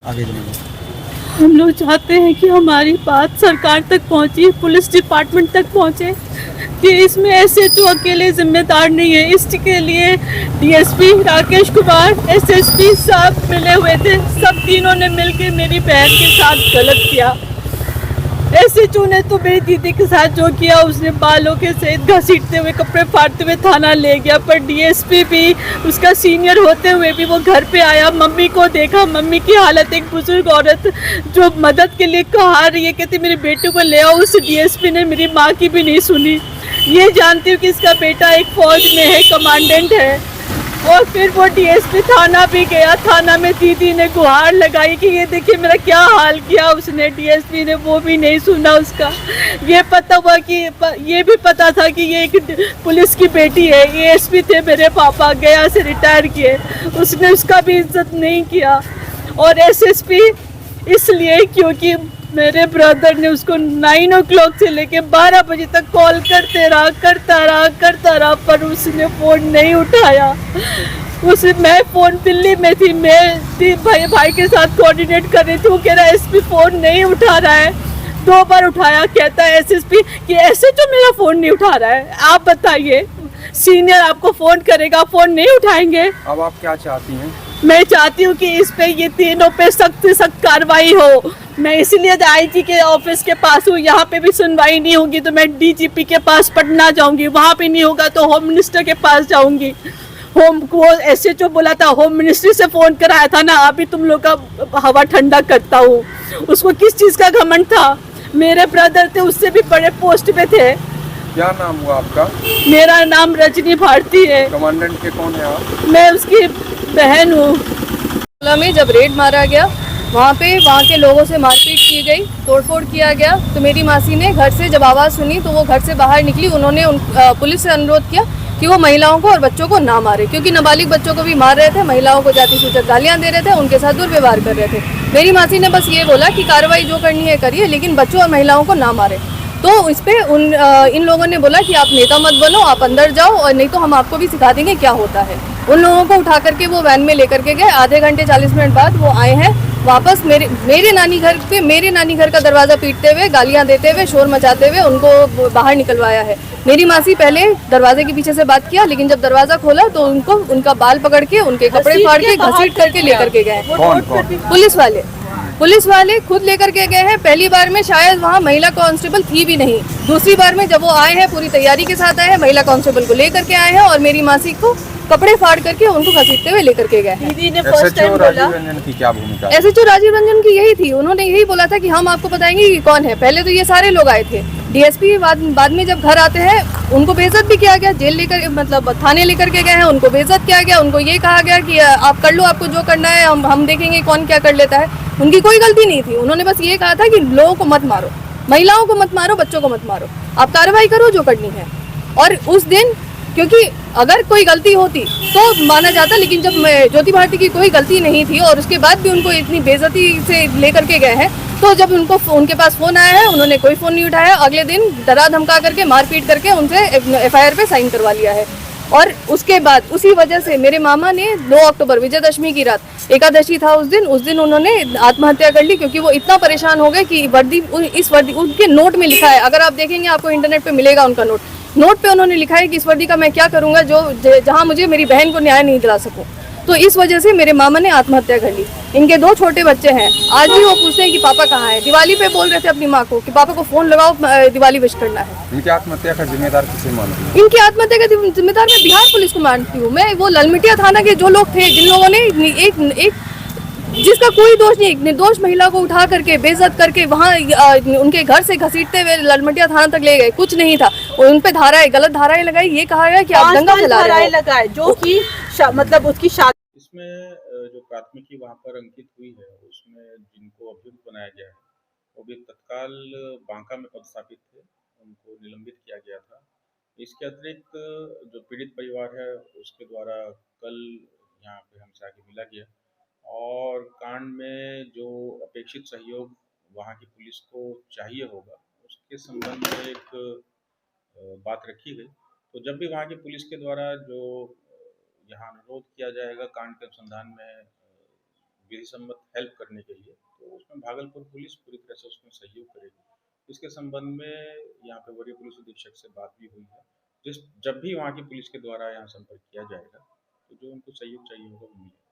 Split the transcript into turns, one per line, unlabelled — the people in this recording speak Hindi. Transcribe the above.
आगे चलेंगे।
हम लोग चाहते हैं कि हमारी बात सरकार तक पहुंचे, पुलिस डिपार्टमेंट तक पहुंचे कि इसमें एसएचओ अकेले जिम्मेदार नहीं है। इसके लिए डीएसपी राकेश कुमार, एसएसपी सब मिले हुए थे। सब तीनों ने मिलकर मेरी बहन के साथ गलत किया। एसएचओ ने तो मेरी दीदी के साथ जो किया, उसने बालों के सहित घसीटते हुए, कपड़े फाड़ते हुए थाना ले गया। पर डीएसपी भी उसका सीनियर होते हुए भी वो घर पे आया, मम्मी को देखा। मम्मी की हालत, एक बुजुर्ग औरत जो मदद के लिए कहा रही है, कहती मेरे बेटे को ले आओ, उस डीएसपी ने मेरी माँ की भी नहीं सुनी। ये जानती हूँ कि इसका बेटा एक फौज में है, कमांडेंट है। और फिर वो डीएसपी थाना भी गया। थाना में दीदी ने गुहार लगाई कि ये देखिए मेरा क्या हाल किया उसने। डीएसपी ने वो भी नहीं सुना उसका। ये पता हुआ कि ये भी पता था कि ये एक पुलिस की बेटी है। एएसपी थे मेरे पापा, गया से रिटायर किए, उसने उसका भी इज्जत नहीं किया। और एसएसपी इसलिए क्योंकि मेरे ब्रदर ने उसको 9 o'clock से लेके 12 बजे तक कॉल करता रहा, पर उसने फ़ोन नहीं उठाया। मैं फ़ोन दिल्ली में थी, मैं भाई के साथ कोऑर्डिनेट कर रही थी। वो कह रहा है एसपी फ़ोन नहीं उठा रहा है। 2 बार उठाया, कहता है एसएसपी कि ऐसे तो मेरा फ़ोन नहीं उठा रहा है। आप बताइए, सीनियर आपको फ़ोन करेगा, फ़ोन नहीं उठाएंगे?
अब आप क्या चाहती हैं?
मैं चाहती हूँ कि इस पे, ये तीनों पे सख्त से सख्त कार्रवाई हो। मैं इसीलिए आईजी के ऑफिस के पास हूँ। यहाँ पे भी सुनवाई नहीं होगी तो मैं डीजीपी के पास पटना जाऊंगी। वहाँ पे नहीं होगा तो होम मिनिस्टर के पास जाऊंगी। होम को एसएचओ बोला था, होम मिनिस्ट्री से फोन कराया था ना, अभी तुम लोग का हवा ठंडा करता हूँ। उसको किस चीज का घमंड था? मेरे ब्रदर थे, उससे भी बड़े पोस्ट पे थे।
क्या नाम हुआ आपका?
मेरा नाम रजनी भारती है।
कमांडेंट के कौन है आप?
मैं उसकी बहन हूँ।
में जब रेड मारा गया, वहाँ के लोगों से मारपीट की गई, तोड़फोड़ किया गया, तो मेरी मासी ने घर से जब आवाज़ सुनी तो वो घर से बाहर निकली। उन्होंने पुलिस से अनुरोध किया कि वो महिलाओं को और बच्चों को ना मारे, क्योंकि नाबालिग बच्चों को भी मार रहे थे, महिलाओं को जाति सूचक गालियाँ दे रहे थे, उनके साथ दुर्व्यवहार कर रहे थे। मेरी मासी ने बस ये बोला कि कार्रवाई जो करनी है करिए, लेकिन बच्चों और महिलाओं को ना मारे। तो इस पे इन लोगों ने बोला कि आप नेता मत बनो, आप अंदर जाओ, और नहीं तो हम आपको भी सिखा देंगे क्या होता है। उन लोगों को उठा करके वो वैन में लेकर के गए। आधे घंटे 40 मिनट बाद वो आए हैं वापस मेरे नानी घर का दरवाज़ा पीटते हुए, गालियां देते हुए, शोर मचाते हुए उनको बाहर निकलवाया है। मेरी मासी पहले दरवाजे के पीछे से बात किया, लेकिन जब दरवाज़ा खोला तो उनको उनका बाल पकड़ के, उनके कपड़े फाड़ के, घसीट करके लेकर के गए। पुलिस वाले खुद लेकर के गए हैं। पहली बार में शायद वहाँ महिला कांस्टेबल थी भी नहीं। दूसरी बार में जब वो आए हैं, पूरी तैयारी के साथ आए हैं, महिला कांस्टेबल को लेकर के आए हैं और मेरी मासी को कपड़े फाड़ करके उनको घसीटते हुए लेकर के गए हैं।
दीदी ने फर्स्ट टाइम बोला,
राजीव रंजन की क्या भूमिका?
एसएचओ राजीव रंजन की यही थी। उन्होंने यही बोला था कि हम आपको बताएंगे कि कौन है। पहले तो ये सारे लोग आए थे। डीएसपी बाद में जब घर आते हैं, उनको बेइज्जत भी किया गया। जेल लेकर, मतलब थाने लेकर के गए हैं, उनको बेइज्जत किया गया। उनको ये कहा गया कि आप कर लो, आपको जो करना है, हम देखेंगे कौन क्या कर लेता है। उनकी कोई गलती नहीं थी। उन्होंने बस ये कहा था कि लोगों को मत मारो, महिलाओं को मत मारो, बच्चों को मत मारो, आप कार्रवाई करो जो करनी है। और उस दिन, क्योंकि अगर कोई गलती होती तो माना जाता, लेकिन जब ज्योति भारती की कोई गलती नहीं थी और उसके बाद भी उनको इतनी बेइज्जती से लेकर के गए हैं, तो जब उनके पास फोन आया है, उन्होंने कोई फोन नहीं उठाया। अगले दिन डरा धमका करके, मारपीट करके उनसे एफआईआर पे साइन करवा लिया है। और उसके बाद उसी वजह से मेरे मामा ने 2 अक्टूबर, विजयदशमी की रात, एकादशी था उस दिन उन्होंने आत्महत्या कर ली, क्योंकि वो इतना परेशान हो गए कि इस वर्दी उनके नोट में लिखा है, अगर आप देखेंगे आपको इंटरनेट पे मिलेगा उनका नोट पे उन्होंने लिखा है कि इस वर्दी का मैं क्या करूंगा जहां मुझे मेरी बहन को न्याय नहीं दिला सकूं। तो इस वजह से मेरे मामा ने आत्महत्या कर ली। इनके 2 छोटे बच्चे हैं। आज भी वो पूछते हैं कि पापा कहाँ है। दिवाली पे बोल रहे थे अपनी माँ को कि पापा को फोन लगाओ, दिवाली विश करना है।
इनकी आत्महत्या का जिम्मेदार किसे मानती हैं?
इनकी आत्महत्या का जिम्मेदार मैं बिहार पुलिस को मानती हूँ। मैं वो ललमिटिया थाना के जो लोग थे, जिन लोगों ने एक जिसका कोई दोष नहीं, एक निर्दोष महिला को उठा करके, बेइज्जत करके, वहाँ उनके घर से घसीटते हुए ललमटिया थाना तक ले गए। कुछ नहीं था, उन पे गलत धाराएं लगाई। ये कहा गया कि आप दंगा फैला रहे हो,
लगाए, जो कि मतलब उसकी शादी।
इसमें जो प्राथमिकी वहाँ पर अंकित हुई है, उसमें जिनको अभियुक्त बनाया गया है वो भी तत्काल बांका में पदस्थापित थे, उनको निलंबित किया गया था। इसके अतिरिक्त जो पीड़ित परिवार है उसके द्वारा कल यहाँ पे हमसे आके मिला गया और कांड में जो अपेक्षित सहयोग वहाँ की पुलिस को चाहिए होगा उसके संबंध में एक बात रखी गई। तो जब भी वहाँ की पुलिस के द्वारा जो यहाँ अनुरोध किया जाएगा कांड के अनुसंधान में विधि सम्मत हेल्प करने के लिए, तो उसमें भागलपुर पुलिस पूरी तरह से उसमें सहयोग करेगी। इसके संबंध में यहाँ पे वरीय पुलिस अधीक्षक से बात भी हुई है। जब भी वहाँ की पुलिस के द्वारा यहाँ संपर्क किया जाएगा तो जो उनको सहयोग चाहिए होगा वो मिलेगा।